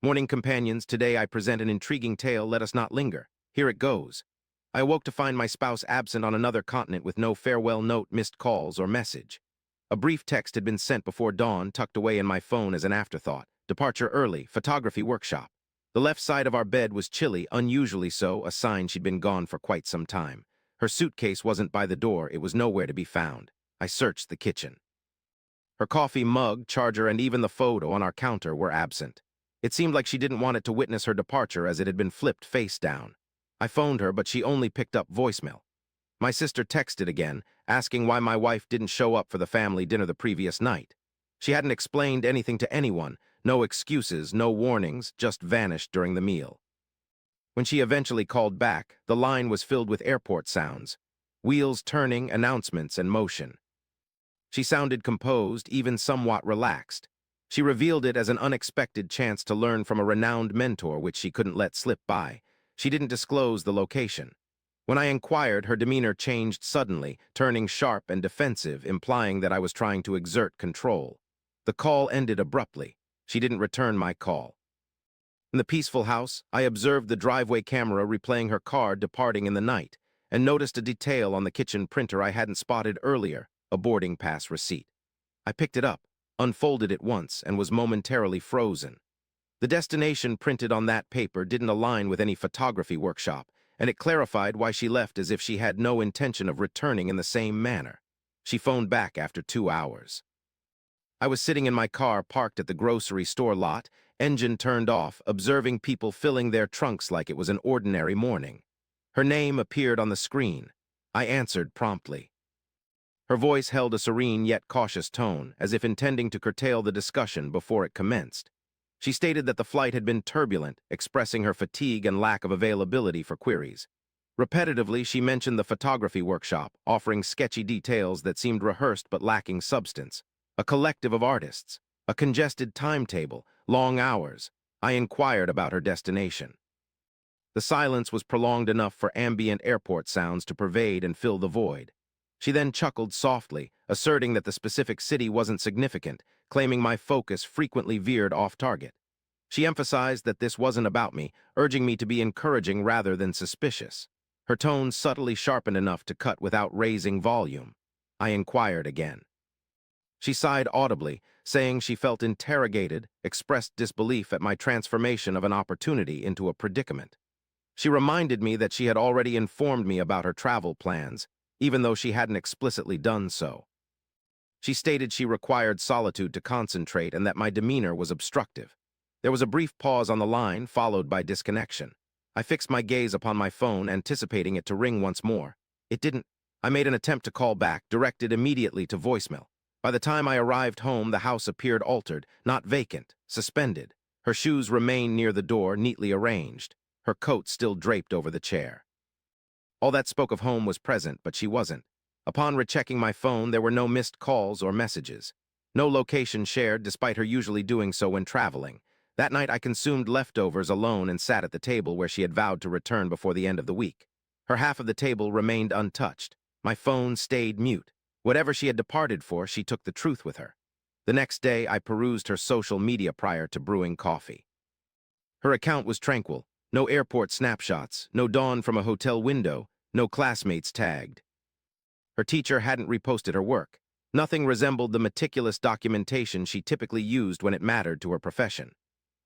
Morning companions, today I present an intriguing tale. Let us not linger. Here it goes. I awoke to find my spouse absent on another continent with no farewell note, missed calls, or message. A brief text had been sent before dawn, tucked away in my phone as an afterthought. Departure early, photography workshop. The left side of our bed was chilly, unusually so, a sign she'd been gone for quite some time. Her suitcase wasn't by the door, it was nowhere to be found. I searched the kitchen. Her coffee mug, charger, and even the photo on our counter were absent. It seemed like she didn't want it to witness her departure as it had been flipped face down. I phoned her, but she only picked up voicemail. My sister texted again, asking why my wife didn't show up for the family dinner the previous night. She hadn't explained anything to anyone, no excuses, no warnings, just vanished during the meal. When she eventually called back, the line was filled with airport sounds, wheels turning, announcements, and motion. She sounded composed, even somewhat relaxed. She revealed it as an unexpected chance to learn from a renowned mentor which she couldn't let slip by. She didn't disclose the location. When I inquired, her demeanor changed suddenly, turning sharp and defensive, implying that I was trying to exert control. The call ended abruptly. She didn't return my call. In the peaceful house, I observed the driveway camera replaying her car departing in the night, and noticed a detail on the kitchen printer I hadn't spotted earlier, a boarding pass receipt. I picked it up, unfolded it once, and was momentarily frozen. The destination printed on that paper didn't align with any photography workshop, and it clarified why she left as if she had no intention of returning in the same manner. She phoned back after 2 hours. I was sitting in my car parked at the grocery store lot, engine turned off, observing people filling their trunks like it was an ordinary morning. Her name appeared on the screen. I answered promptly. Her voice held a serene yet cautious tone, as if intending to curtail the discussion before it commenced. She stated that the flight had been turbulent, expressing her fatigue and lack of availability for queries. Repetitively, she mentioned the photography workshop, offering sketchy details that seemed rehearsed but lacking substance. A collective of artists, a congested timetable, long hours. I inquired about her destination. The silence was prolonged enough for ambient airport sounds to pervade and fill the void. She then chuckled softly, asserting that the specific city wasn't significant, claiming my focus frequently veered off target. She emphasized that this wasn't about me, urging me to be encouraging rather than suspicious. Her tone subtly sharpened enough to cut without raising volume. I inquired again. She sighed audibly, saying she felt interrogated, expressed disbelief at my transformation of an opportunity into a predicament. She reminded me that she had already informed me about her travel plans, even though she hadn't explicitly done so. She stated she required solitude to concentrate and that my demeanor was obstructive. There was a brief pause on the line, followed by disconnection. I fixed my gaze upon my phone, anticipating it to ring once more. It didn't. I made an attempt to call back, directed immediately to voicemail. By the time I arrived home, the house appeared altered, not vacant, suspended. Her shoes remained near the door, neatly arranged. Her coat still draped over the chair. All that spoke of home was present, but she wasn't. Upon rechecking my phone, there were no missed calls or messages. No location shared, despite her usually doing so when traveling. That night, I consumed leftovers alone and sat at the table where she had vowed to return before the end of the week. Her half of the table remained untouched. My phone stayed mute. Whatever she had departed for, she took the truth with her. The next day, I perused her social media prior to brewing coffee. Her account was tranquil. No airport snapshots, no dawn from a hotel window, no classmates tagged. Her teacher hadn't reposted her work. Nothing resembled the meticulous documentation she typically used when it mattered to her profession.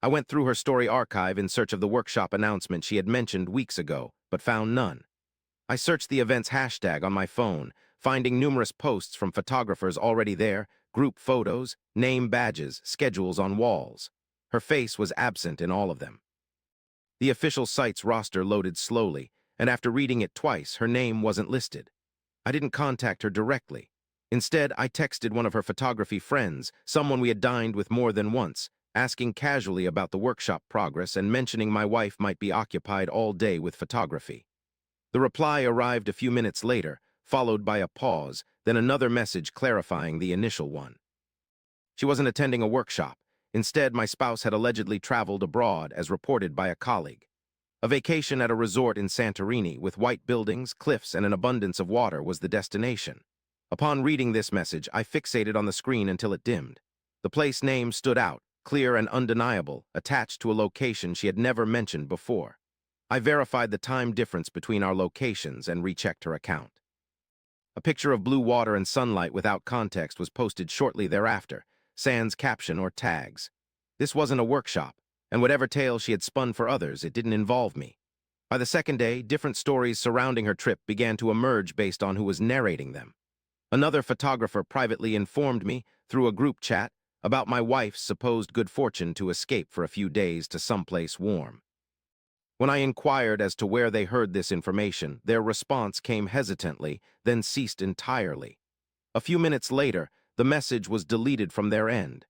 I went through her story archive in search of the workshop announcement she had mentioned weeks ago, but found none. I searched the event's hashtag on my phone, finding numerous posts from photographers already there, group photos, name badges, schedules on walls. Her face was absent in all of them. The official site's roster loaded slowly, and after reading it twice, her name wasn't listed. I didn't contact her directly. Instead, I texted one of her photography friends, someone we had dined with more than once, asking casually about the workshop progress and mentioning my wife might be occupied all day with photography. The reply arrived a few minutes later, followed by a pause, then another message clarifying the initial one. She wasn't attending a workshop. Instead, my spouse had allegedly traveled abroad, as reported by a colleague. A vacation at a resort in Santorini with white buildings, cliffs, and an abundance of water was the destination. Upon reading this message, I fixated on the screen until it dimmed. The place name stood out, clear and undeniable, attached to a location she had never mentioned before. I verified the time difference between our locations and rechecked her account. A picture of blue water and sunlight without context was posted shortly thereafter, sans caption or tags. This wasn't a workshop, and whatever tale she had spun for others, it didn't involve me. By the second day, different stories surrounding her trip began to emerge based on who was narrating them. Another photographer privately informed me, through a group chat, about my wife's supposed good fortune to escape for a few days to someplace warm. When I inquired as to where they heard this information, their response came hesitantly, then ceased entirely. A few minutes later, the message was deleted from their end.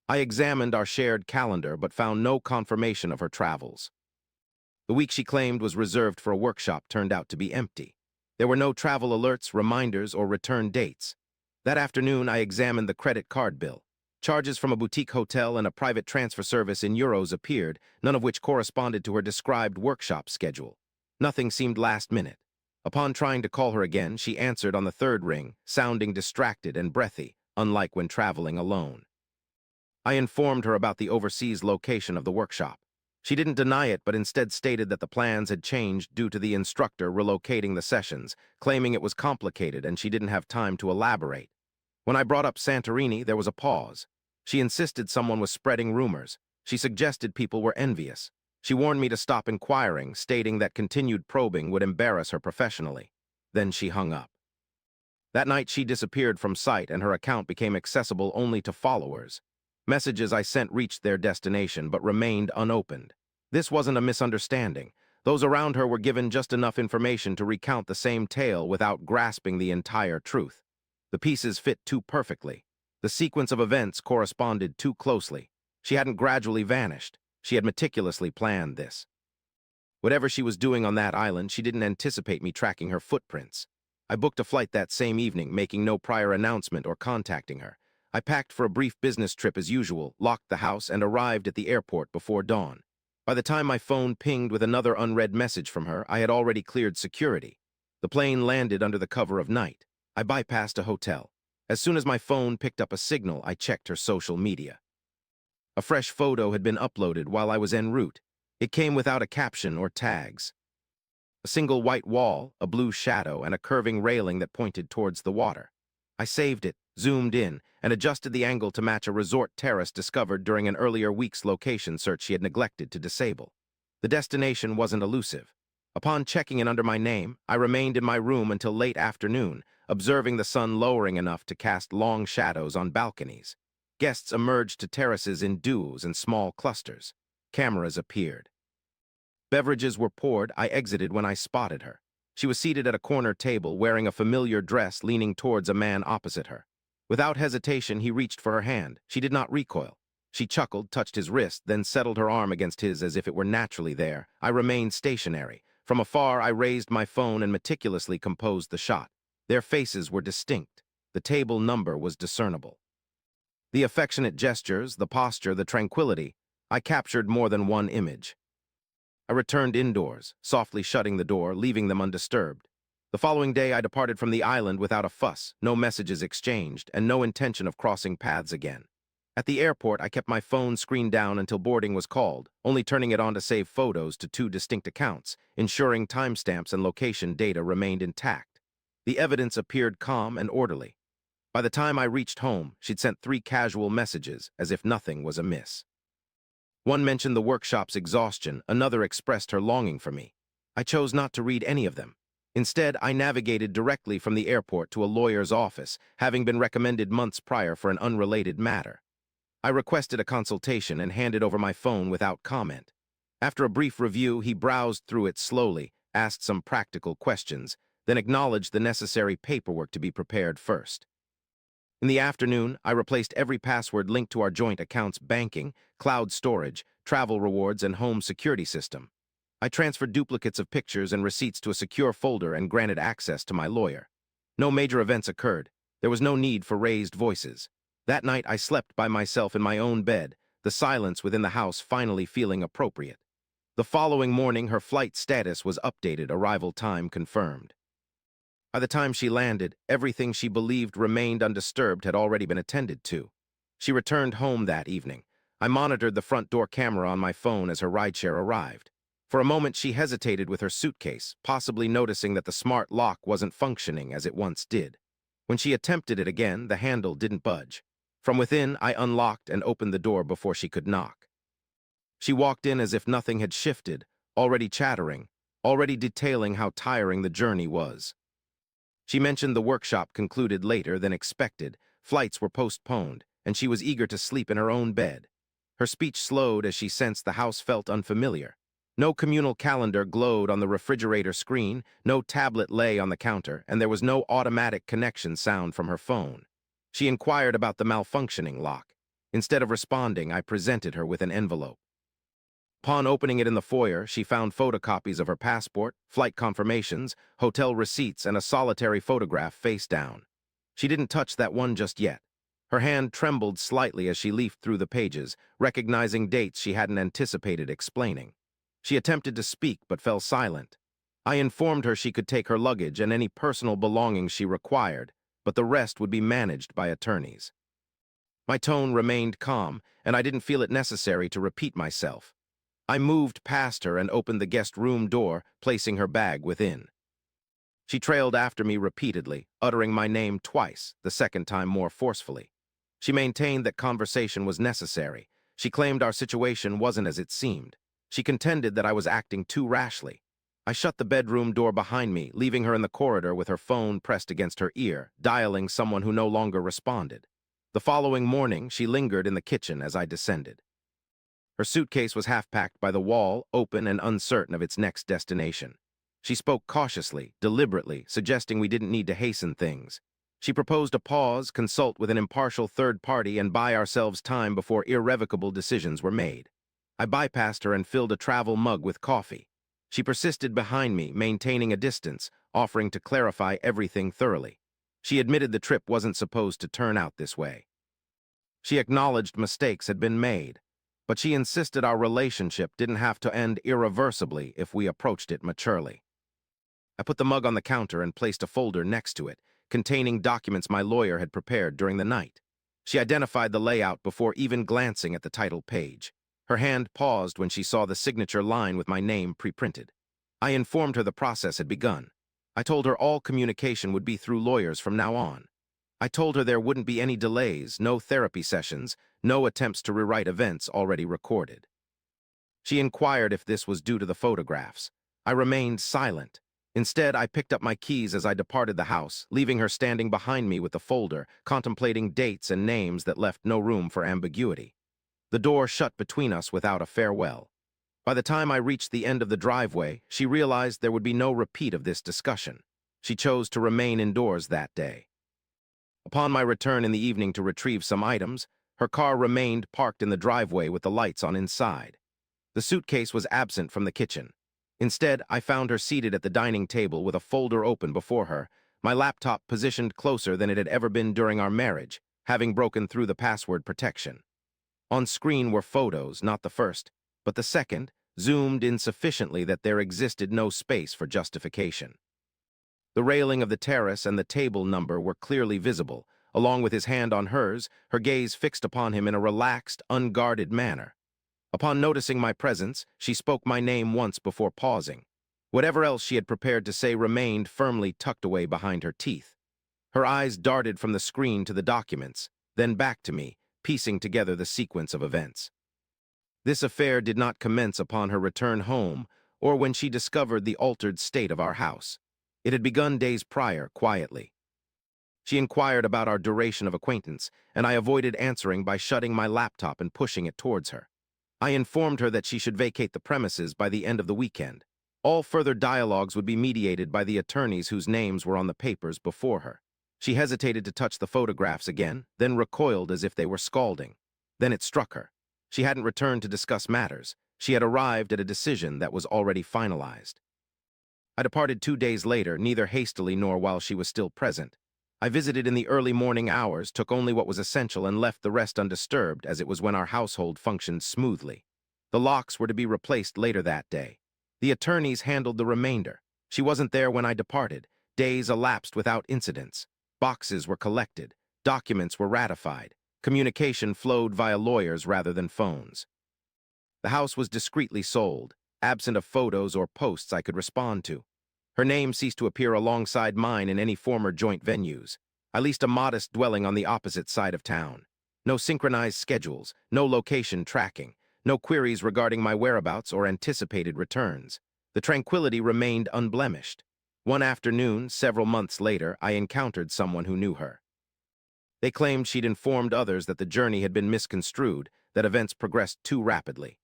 I examined our shared calendar but found no confirmation of her travels. The week she claimed was reserved for a workshop turned out to be empty. There were no travel alerts, reminders, or return dates. That afternoon, I examined the credit card bill. Charges from a boutique hotel and a private transfer service in euros appeared, none of which corresponded to her described workshop schedule. Nothing seemed last minute. Upon trying to call her again, she answered on the third ring, sounding distracted and breathy, unlike when traveling alone. I informed her about the overseas location of the workshop. She didn't deny it, but instead stated that the plans had changed due to the instructor relocating the sessions, claiming it was complicated and she didn't have time to elaborate. When I brought up Santorini, there was a pause. She insisted someone was spreading rumors. She suggested people were envious. She warned me to stop inquiring, stating that continued probing would embarrass her professionally. Then she hung up. That night she disappeared from sight and her account became accessible only to followers. Messages I sent reached their destination but remained unopened. This wasn't a misunderstanding. Those around her were given just enough information to recount the same tale without grasping the entire truth. The pieces fit too perfectly. The sequence of events corresponded too closely. She hadn't gradually vanished. She had meticulously planned this. Whatever she was doing on that island, she didn't anticipate me tracking her footprints. I booked a flight that same evening, making no prior announcement or contacting her. I packed for a brief business trip as usual, locked the house, and arrived at the airport before dawn. By the time my phone pinged with another unread message from her, I had already cleared security. The plane landed under the cover of night. I bypassed a hotel. As soon as my phone picked up a signal, I checked her social media. A fresh photo had been uploaded while I was en route. It came without a caption or tags. A single white wall, a blue shadow, and a curving railing that pointed towards the water. I saved it, zoomed in, and adjusted the angle to match a resort terrace discovered during an earlier week's location search she had neglected to disable. The destination wasn't elusive. Upon checking in under my name, I remained in my room until late afternoon, observing the sun lowering enough to cast long shadows on balconies. Guests emerged to terraces in duos and small clusters. Cameras appeared. Beverages were poured. I exited when I spotted her. She was seated at a corner table, wearing a familiar dress, leaning towards a man opposite her. Without hesitation, he reached for her hand. She did not recoil. She chuckled, touched his wrist, then settled her arm against his as if it were naturally there. I remained stationary. From afar, I raised my phone and meticulously composed the shot. Their faces were distinct. The table number was discernible. The affectionate gestures, the posture, the tranquility, I captured more than one image. I returned indoors, softly shutting the door, leaving them undisturbed. The following day, I departed from the island without a fuss, no messages exchanged, and no intention of crossing paths again. At the airport, I kept my phone screen down until boarding was called, only turning it on to save photos to two distinct accounts, ensuring timestamps and location data remained intact. The evidence appeared calm and orderly. By the time I reached home, she'd sent 3 casual messages, as if nothing was amiss. One mentioned the workshop's exhaustion, another expressed her longing for me. I chose not to read any of them. Instead, I navigated directly from the airport to a lawyer's office, having been recommended months prior for an unrelated matter. I requested a consultation and handed over my phone without comment. After a brief review, he browsed through it slowly, asked some practical questions, then acknowledged the necessary paperwork to be prepared first. In the afternoon, I replaced every password linked to our joint accounts: banking, cloud storage, travel rewards, and home security system. I transferred duplicates of pictures and receipts to a secure folder and granted access to my lawyer. No major events occurred. There was no need for raised voices. That night, I slept by myself in my own bed, the silence within the house finally feeling appropriate. The following morning, her flight status was updated, arrival time confirmed. By the time she landed, everything she believed remained undisturbed had already been attended to. She returned home that evening. I monitored the front door camera on my phone as her rideshare arrived. For a moment, she hesitated with her suitcase, possibly noticing that the smart lock wasn't functioning as it once did. When she attempted it again, the handle didn't budge. From within, I unlocked and opened the door before she could knock. She walked in as if nothing had shifted, already chattering, already detailing how tiring the journey was. She mentioned the workshop concluded later than expected, flights were postponed, and she was eager to sleep in her own bed. Her speech slowed as she sensed the house felt unfamiliar. No communal calendar glowed on the refrigerator screen, no tablet lay on the counter, and there was no automatic connection sound from her phone. She inquired about the malfunctioning lock. Instead of responding, I presented her with an envelope. Upon opening it in the foyer, she found photocopies of her passport, flight confirmations, hotel receipts, and a solitary photograph face down. She didn't touch that one just yet. Her hand trembled slightly as she leafed through the pages, recognizing dates she hadn't anticipated explaining. She attempted to speak but fell silent. I informed her she could take her luggage and any personal belongings she required, but the rest would be managed by attorneys. My tone remained calm, and I didn't feel it necessary to repeat myself. I moved past her and opened the guest room door, placing her bag within. She trailed after me repeatedly, uttering my name twice, the second time more forcefully. She maintained that conversation was necessary. She claimed our situation wasn't as it seemed. She contended that I was acting too rashly. I shut the bedroom door behind me, leaving her in the corridor with her phone pressed against her ear, dialing someone who no longer responded. The following morning, she lingered in the kitchen as I descended. Her suitcase was half-packed by the wall, open and uncertain of its next destination. She spoke cautiously, deliberately, suggesting we didn't need to hasten things. She proposed a pause, consult with an impartial third party, and buy ourselves time before irrevocable decisions were made. I bypassed her and filled a travel mug with coffee. She persisted behind me, maintaining a distance, offering to clarify everything thoroughly. She admitted the trip wasn't supposed to turn out this way. She acknowledged mistakes had been made, but she insisted our relationship didn't have to end irreversibly if we approached it maturely. I put the mug on the counter and placed a folder next to it, containing documents my lawyer had prepared during the night. She identified the layout before even glancing at the title page. Her hand paused when she saw the signature line with my name pre-printed. I informed her the process had begun. I told her all communication would be through lawyers from now on. I told her there wouldn't be any delays, no therapy sessions, no attempts to rewrite events already recorded. She inquired if this was due to the photographs. I remained silent. Instead, I picked up my keys as I departed the house, leaving her standing behind me with the folder, contemplating dates and names that left no room for ambiguity. The door shut between us without a farewell. By the time I reached the end of the driveway, she realized there would be no repeat of this discussion. She chose to remain indoors that day. Upon my return in the evening to retrieve some items, her car remained parked in the driveway with the lights on inside. The suitcase was absent from the kitchen. Instead, I found her seated at the dining table with a folder open before her, my laptop positioned closer than it had ever been during our marriage, having broken through the password protection. On screen were photos, not the first, but the second, zoomed in sufficiently that there existed no space for justification. The railing of the terrace and the table number were clearly visible, along with his hand on hers, her gaze fixed upon him in a relaxed, unguarded manner. Upon noticing my presence, she spoke my name once before pausing. Whatever else she had prepared to say remained firmly tucked away behind her teeth. Her eyes darted from the screen to the documents, then back to me, piecing together the sequence of events. This affair did not commence upon her return home or when she discovered the altered state of our house. It had begun days prior, quietly. She inquired about our duration of acquaintance, and I avoided answering by shutting my laptop and pushing it towards her. I informed her that she should vacate the premises by the end of the weekend. All further dialogues would be mediated by the attorneys whose names were on the papers before her. She hesitated to touch the photographs again, then recoiled as if they were scalding. Then it struck her. She hadn't returned to discuss matters. She had arrived at a decision that was already finalized. I departed 2 days later, neither hastily nor while she was still present. I visited in the early morning hours, took only what was essential, and left the rest undisturbed, as it was when our household functioned smoothly. The locks were to be replaced later that day. The attorneys handled the remainder. She wasn't there when I departed. Days elapsed without incidents. Boxes were collected. Documents were ratified. Communication flowed via lawyers rather than phones. The house was discreetly sold, absent of photos or posts I could respond to. Her name ceased to appear alongside mine in any former joint venues. I leased a modest dwelling on the opposite side of town. No synchronized schedules, no location tracking, no queries regarding my whereabouts or anticipated returns. The tranquility remained unblemished. One afternoon, several months later, I encountered someone who knew her. They claimed she'd informed others that the journey had been misconstrued, that events progressed too rapidly.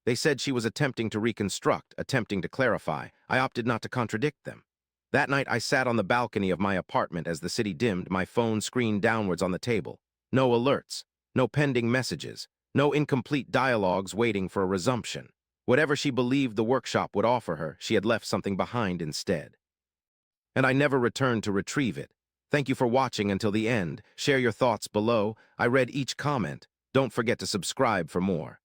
They said she was attempting to reconstruct, attempting to clarify. I opted not to contradict them. That night, I sat on the balcony of my apartment as the city dimmed, my phone screen downwards on the table. No alerts, no pending messages, no incomplete dialogues waiting for a resumption. Whatever she believed the workshop would offer her, she had left something behind instead. And I never returned to retrieve it. Thank you for watching until the end. Share your thoughts below. I read each comment. Don't forget to subscribe for more.